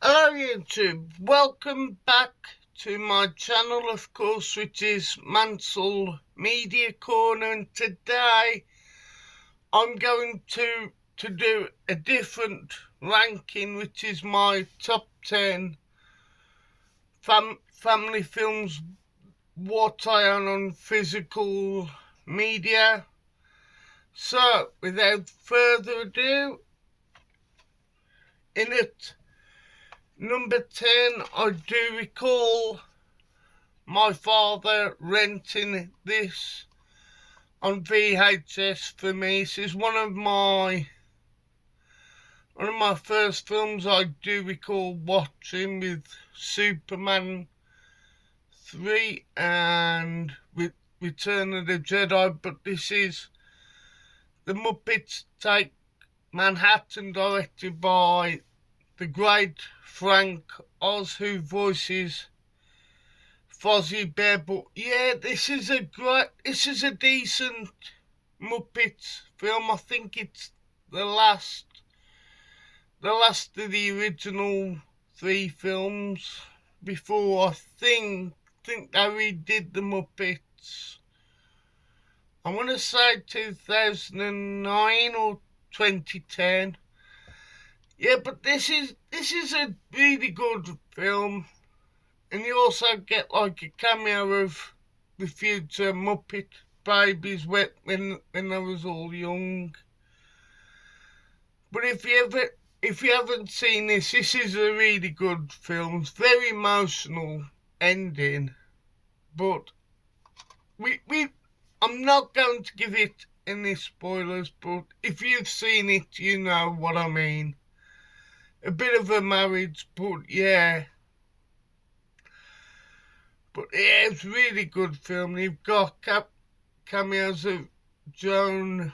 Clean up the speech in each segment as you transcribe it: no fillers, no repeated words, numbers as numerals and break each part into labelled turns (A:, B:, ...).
A: Hello YouTube, welcome back to my channel, of course, which is Mansell Media Corner, and today I'm going to do a different ranking, which is my top 10 family films what I own on physical media. So without further ado, in it number 10, I do recall my father renting this on VHS for me. This is one of my first films I do recall watching, with Superman 3 and with Return of the Jedi. But this is The Muppets Take Manhattan, directed by the great Frank Oz, who voices Fozzie Bear. But yeah, this is a decent Muppets film. I think it's the last of the original 3 films before I think they redid the Muppets. I want to say 2009 or 2010. Yeah, but this is a really good film, and you also get like a cameo of the future Muppet babies when I was all young. But if you haven't seen this is a really good film. It's very emotional ending, but I'm not going to give it any spoilers. But if you've seen it, you know what I mean. A bit of a marriage, but yeah. But yeah, it's a really good film. You've got cameos of Joan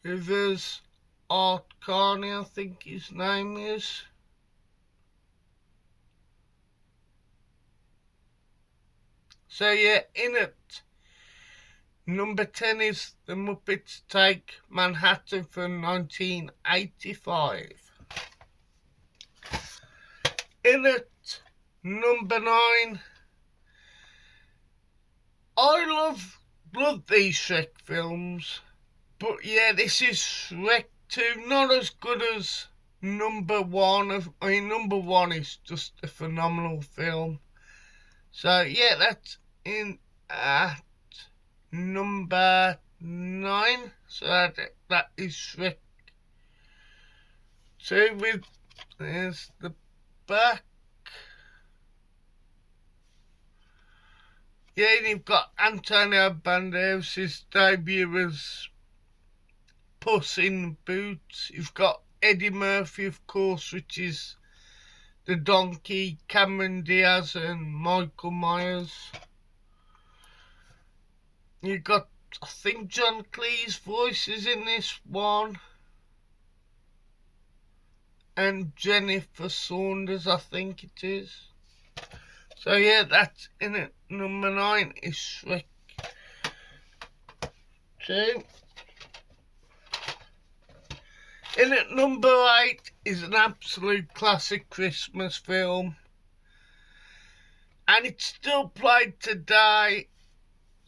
A: Rivers, Art Carney, I think his name is. So yeah, in it, number 10 is The Muppets Take Manhattan from 1985. In it, number 9, I love these Shrek films, but yeah, this is Shrek 2, not as good as number 1. Number 1 is just a phenomenal film. So yeah, that's in at number 9. So that is Shrek 2. There's the back. Yeah, you've got Antonio Banderas' debut as Puss in Boots. You've got Eddie Murphy, of course, which is the donkey, Cameron Diaz and Michael Myers. You've got, I think, John Cleese's voice is in this one, and Jennifer Saunders, I think it is. So yeah, that's in it. Number 9 is Shrek 2. In at number 8 is an absolute classic Christmas film, and it's still played today.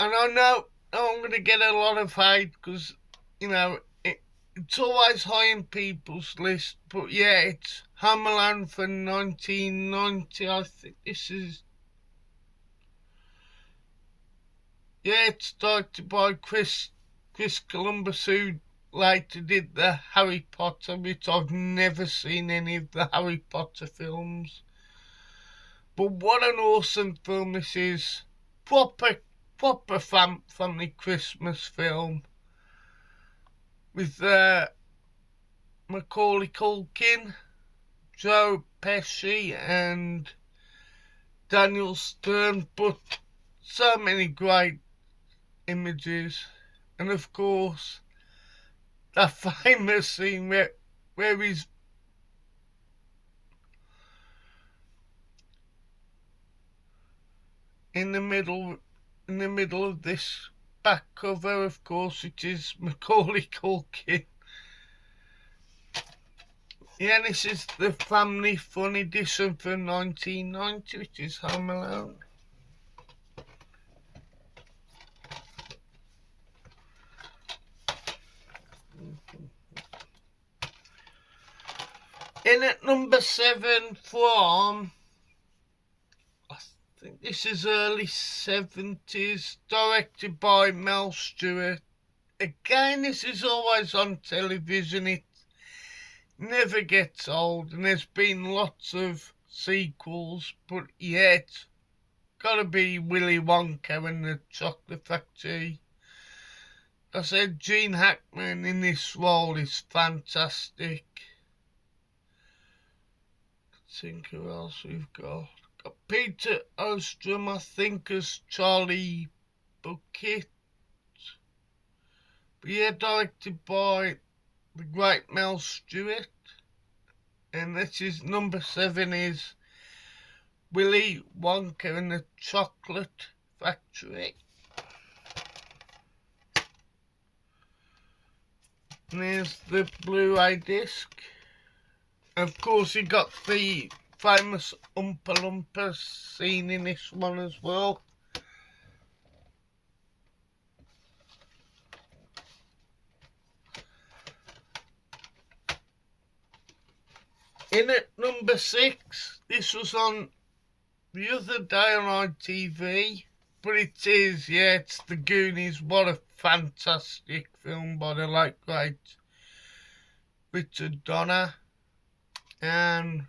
A: And I know I'm going to get a lot of hate because, you know, it's always high in people's list. But yeah, it's Home Alone from 1990. I think this is... Yeah, it's directed by Chris Columbus, who later did the Harry Potter, which I've never seen any of the Harry Potter films. But what an awesome film this is. Proper family Christmas film with Macaulay Culkin, Joe Pesci and Daniel Stern, but so many great images. And of course, that famous scene where he's in the middle of this back cover, of course, which is Macaulay Culkin. Yeah, this is the family fun edition from 1990, which is Home Alone. In at number 7 from, I think this is early 70s, directed by Mel Stewart. Again, this is always on television. It never gets old, and there's been lots of sequels, but yet, gotta be Willy Wonka and the Chocolate Factory. I said Gene Hackman in this role is fantastic. Let's think who else we've got. Got Peter Ostrom, I think, as Charlie Bucket. But yeah, directed by the great Mel Stewart. And this is number 7 is Willy Wonka and the Chocolate Factory. And there's the Blu-ray disc. Of course, you got the famous Oompa Loompa scene in this one as well. In at number 6, this was on the other day on ITV, but it is, yeah, it's The Goonies. What a fantastic film by the late great Richard Donner. And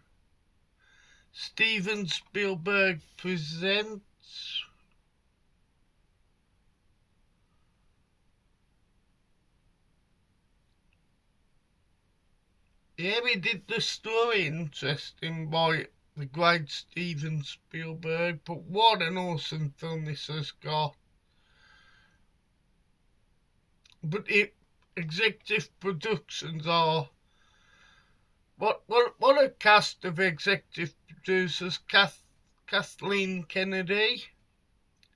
A: Steven Spielberg presents. Yeah, we did the story interesting by the great Steven Spielberg, but what an awesome film this has got. But executive productions are what a cast of executive producers: Kathleen Kennedy,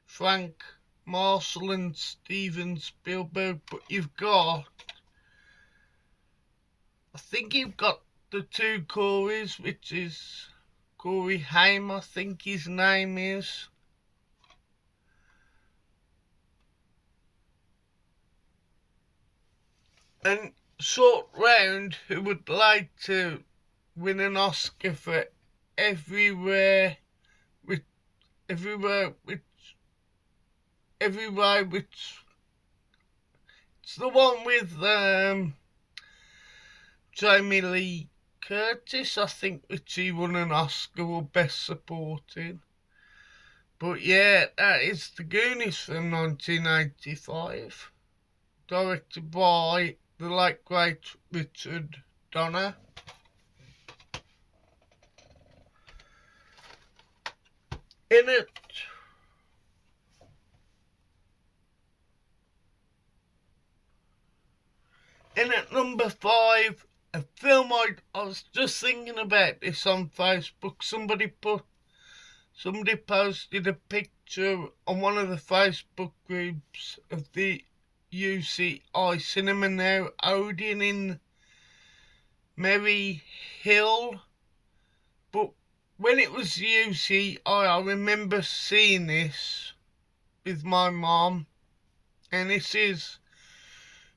A: Frank Marshall, and Steven Spielberg. But I think you've got the two Corys, which is Corey Haim, I think his name is. And Short Round, who would like to win an Oscar for Everywhere which it's the one with Jamie Lee Curtis, I think, which he won an Oscar for Best Supporting. But yeah, that is The Goonies from 1985, directed by the late great Richard Donner. In at number 5, a film I was just thinking about this on Facebook. Somebody posted a picture on one of the Facebook groups of the UCI cinema now, Odeon in Merry Hill. But when it was UCI, I remember seeing this with my mom, and this is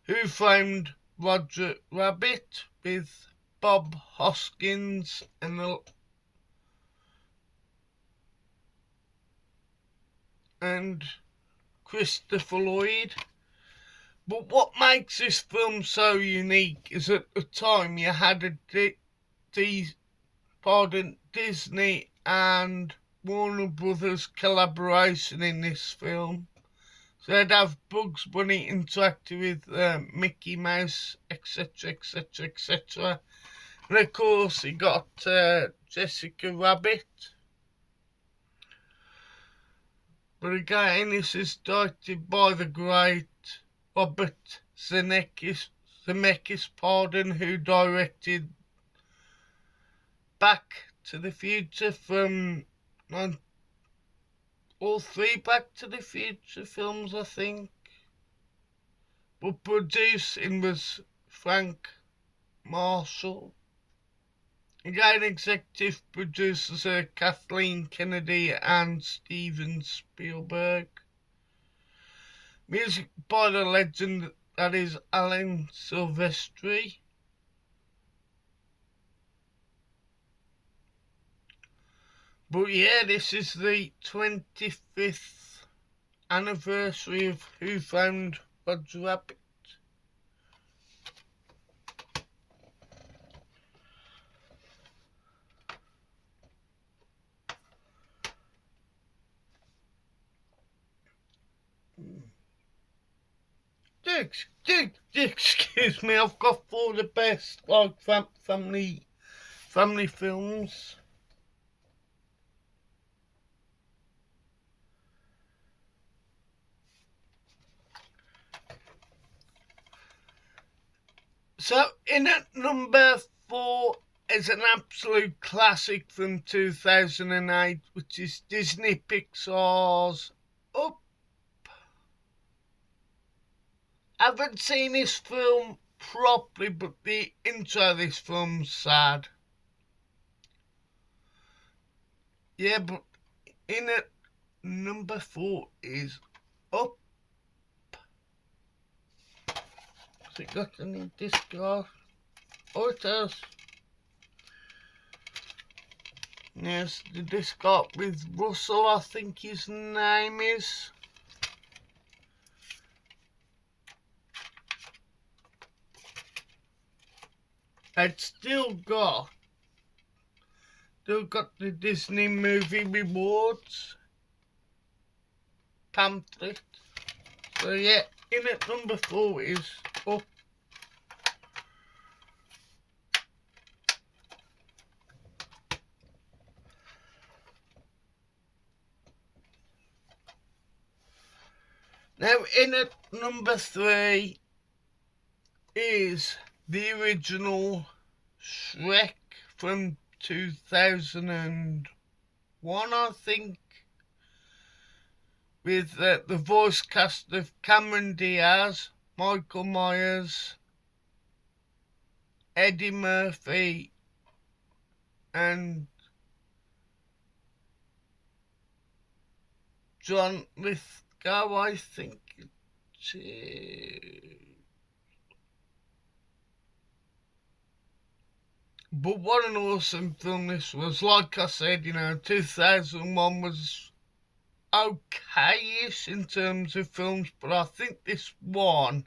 A: Who Framed Roger Rabbit with Bob Hoskins and Christopher Lloyd. But what makes this film so unique is at the time you had a Disney and Warner Brothers collaboration in this film. So they'd have Bugs Bunny interacting with Mickey Mouse, etc, etc, etc. And of course you got Jessica Rabbit. But again, this is directed by the great Robert Zemeckis, who directed Back to the Future from all 3 Back to the Future films, I think. But producing was Frank Marshall. Again, executive producers are Kathleen Kennedy and Steven Spielberg. Music by the legend that is Alan Silvestri. But yeah, this is the 25th anniversary of Who Found Roger Rabbit. Excuse me, I've got all the best like family films. So in at number 4 is an absolute classic from 2008, which is Disney Pixar's Up. I haven't seen this film properly, but the intro of this film's sad. Yeah, but in at number 4 is Up. Has it got any disc art? Oh, it does. Yes, the disc art with Russell, I think his name is. It's still got the Disney Movie Rewards pamphlet. So yeah, in at number 4 is Up. Now in at number 3 is the original Shrek from 2001, I think, with the voice cast of Cameron Diaz, Michael Myers, Eddie Murphy, and John Lithgow, I think it is. But what an awesome film this was. Like I said, 2001 was okay-ish in terms of films, but I think this one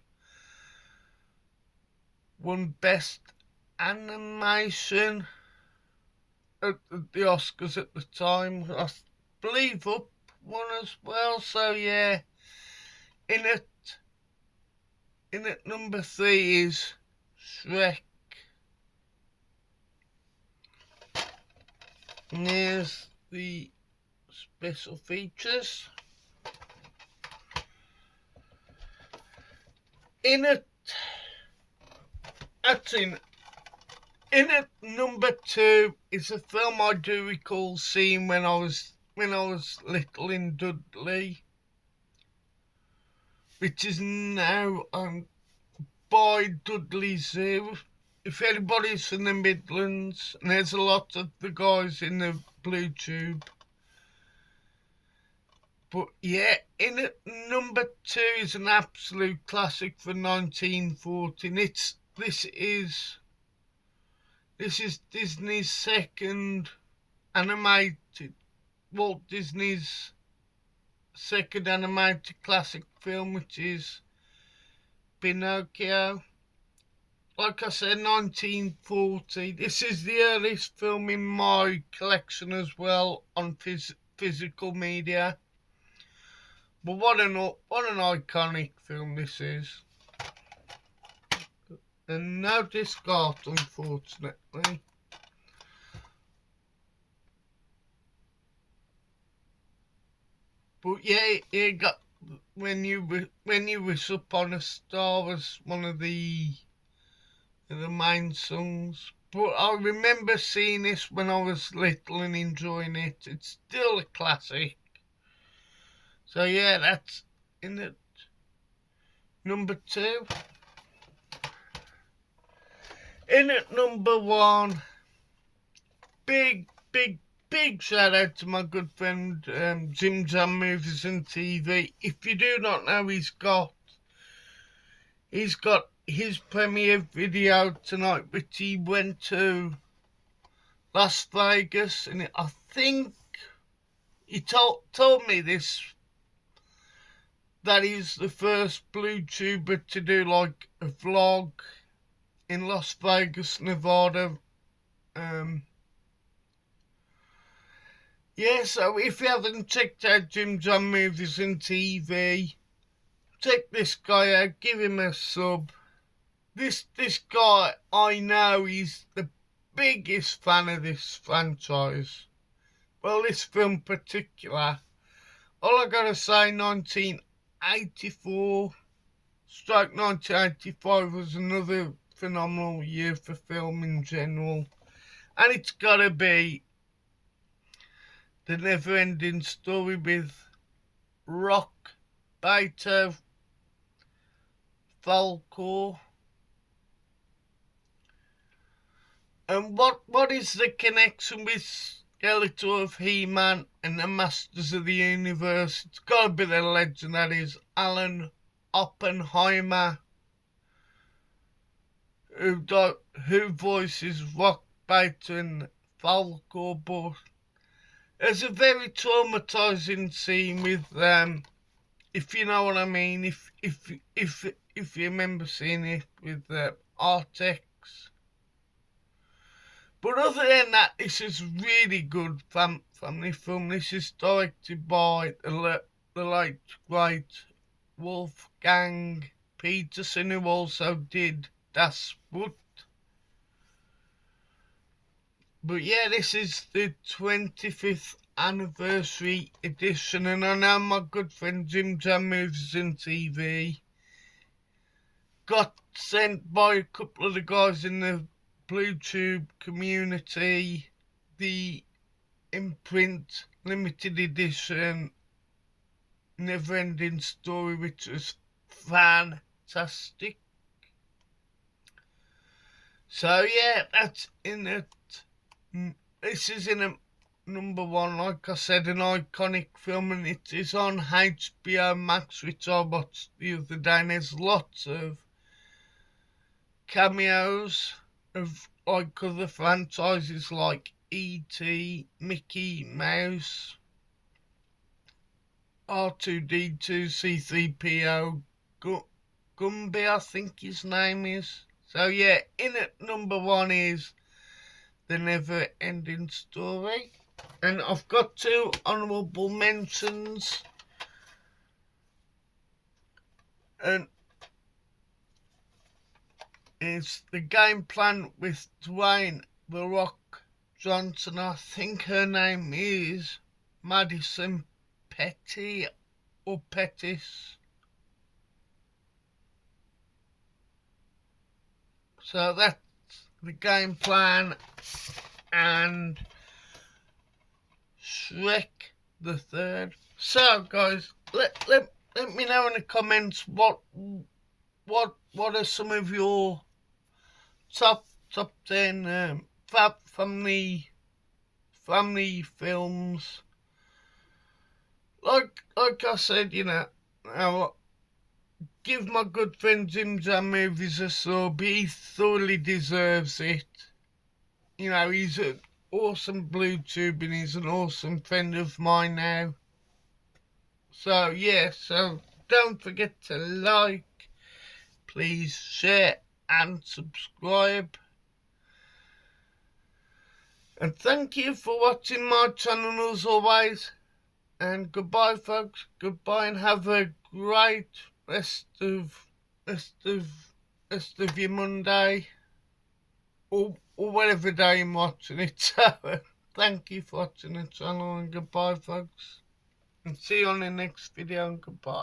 A: won Best Animation at the Oscars at the time. I believe Up won as well, so yeah. In at number 3 is Shrek. And here's the special features. In at number 2 is a film I do recall seeing when I was little in Dudley, which is now by Dudley Zoo. If anybody's from the Midlands, and there's a lot of the guys in the blue tube. But yeah, in at number 2 is an absolute classic for 1914. This is Disney's second animated, Walt Disney's second animated classic film, which is Pinocchio. Like I said, 1940. This is the earliest film in my collection as well on physical media. But what an iconic film this is. And no disc art, unfortunately. But yeah, it got when you wish upon a star was one of the main songs. But I remember seeing this when I was little and enjoying it. It's still a classic. So yeah, that's in at number 2. In at number 1 big, big, big shout out to my good friend Jim Jam Movies and TV. If you do not know, he's got his premiere video tonight, which he went to Las Vegas, and I think he told me this, that he's the first blue tuber to do like a vlog in Las Vegas, Nevada. Yeah, so if you haven't checked out Jim Jam Movies and TV, check this guy out, give him a sub. This guy, I know he's the biggest fan of this franchise. Well, this film in particular. All I gotta say, 1984 stroke 1985 was another phenomenal year for film in general. And it's gotta be The Never Ending Story with Rock, Beto, Falcor. And what is the connection with Skeletor of He-Man and the Masters of the Universe? It's got to be the legend that is Alan Oppenheimer, who voices Rock, Beto and Falcor. But there's a very traumatizing scene with if you know what I mean, if you remember seeing it with Artex. But other than that, this is really good family film. This is directed by the late great Wolfgang Peterson, who also did Das Boot. But yeah, this is the 25th anniversary edition, and I know my good friend Jim Jam Movies and TV got sent by a couple of the guys in the BlueTube community the imprint limited edition Never Ending Story, which was fantastic. So yeah, that's in it. This is in a number one, like I said, an iconic film, and it is on HBO Max, which I watched the other day, and there's lots of cameos of like other franchises like E.T., Mickey Mouse, R2-D2, C-3PO, Gumby, I think his name is. So yeah, in at number one is The Never Ending Story. And I've got two honourable mentions. And it's The Game Plan with Dwayne The Rock Johnson. I think her name is Madison Petty or Pettis. So that's The Game Plan. And Shrek the Third. So guys, let me know in the comments what are some of your top 10 family films. Like I said, you know, give my good friend Jim Jam Movies a sub. He thoroughly deserves it. You know, he's an awesome blue tube and he's an awesome friend of mine now. So yeah, so don't forget to like, please share and subscribe. And thank you for watching my channel as always. And goodbye folks, goodbye, and have a great rest of your Monday. Or whatever day you're watching it. So thank you for watching the channel, and goodbye folks, and see you on the next video, and goodbye.